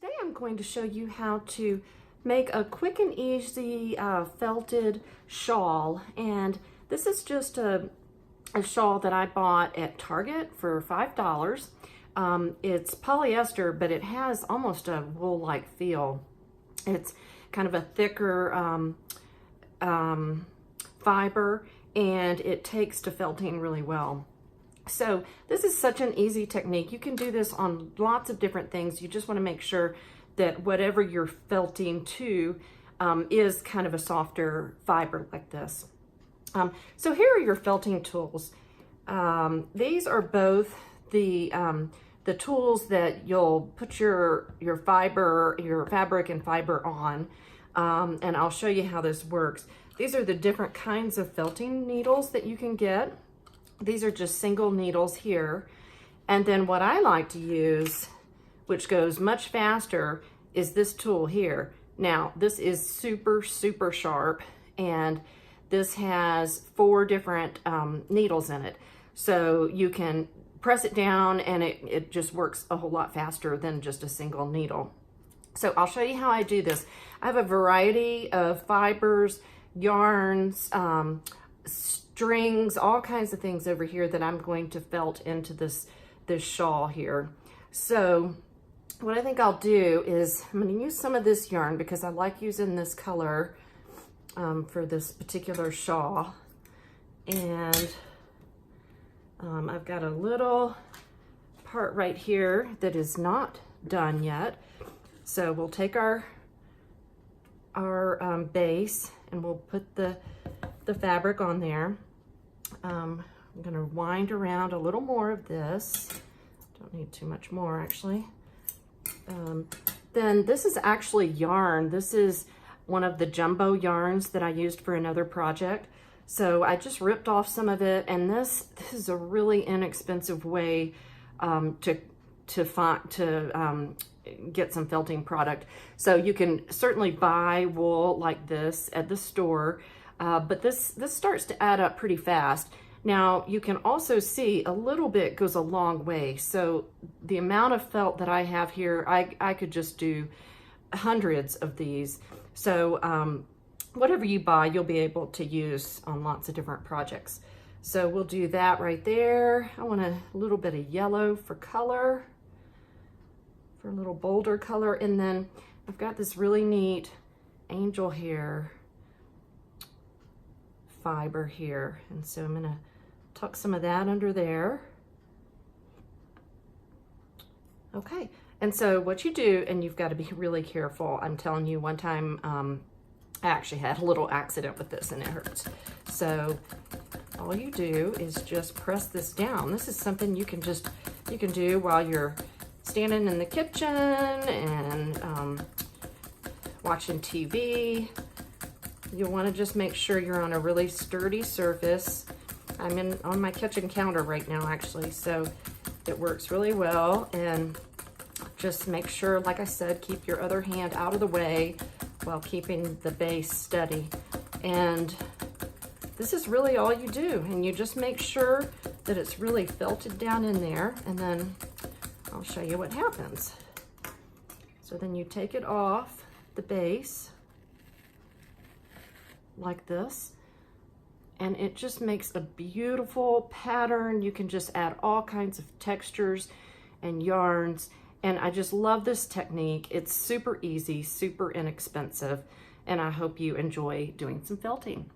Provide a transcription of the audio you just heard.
Today I'm going to show you how to make a quick and easy felted shawl, and this is just a shawl that I bought at Target for $5. It's polyester, but it has almost a wool-like feel. It's kind of a thicker fiber, and it takes to felting really well. So this is such an easy technique. You can do this on lots of different things. You just want to make sure that whatever you're felting to is kind of a softer fiber like this. So here are your felting tools. These are both the tools that you'll put your fabric and fiber on, and I'll show you how this works. These are the different kinds of felting needles that you can get. These are just single needles here. And then what I like to use, which goes much faster, is this tool here. Now, this is super, super sharp, and this has 4 different needles in it. So you can press it down and it just works a whole lot faster than just a single needle. So I'll show you how I do this. I have a variety of fibers, yarns, strings, all kinds of things over here that I'm going to felt into this shawl here. So what I think I'll do is I'm going to use some of this yarn because I like using this color for this particular shawl. And I've got a little part right here that is not done yet. So we'll take our base and we'll put the fabric on there. I'm going to wind around a little more of this. Don't need too much more, actually. Then this is actually yarn. This is one of the jumbo yarns that I used for another project. So I just ripped off some of it, and this is a really inexpensive way to get some felting product. So you can certainly buy wool like this at the store, but this starts to add up pretty fast. Now you can also see a little bit goes a long way. So the amount of felt that I have here, I could just do hundreds of these. So whatever you buy, you'll be able to use on lots of different projects. So we'll do that right there. I want a little bit of yellow for color, for a little bolder color. And then I've got this really neat angel hair fiber here. And so I'm gonna tuck some of that under there. Okay, and so what you do, and you've got to be really careful. I'm telling you, one time I actually had a little accident with this and it hurts. So all you do is just press this down. This is something you can do while you're standing in the kitchen and watching TV. You'll want to just make sure you're on a really sturdy surface. I'm on my kitchen counter right now, actually, so it works really well. And just make sure, like I said, keep your other hand out of the way while keeping the base steady. And this is really all you do. And you just make sure that it's really felted down in there, and then I'll show you what happens. So then you take it off the base like this, and it just makes a beautiful pattern. You can just add all kinds of textures and yarns, and I just love this technique. It's super easy, super inexpensive, and I hope you enjoy doing some felting.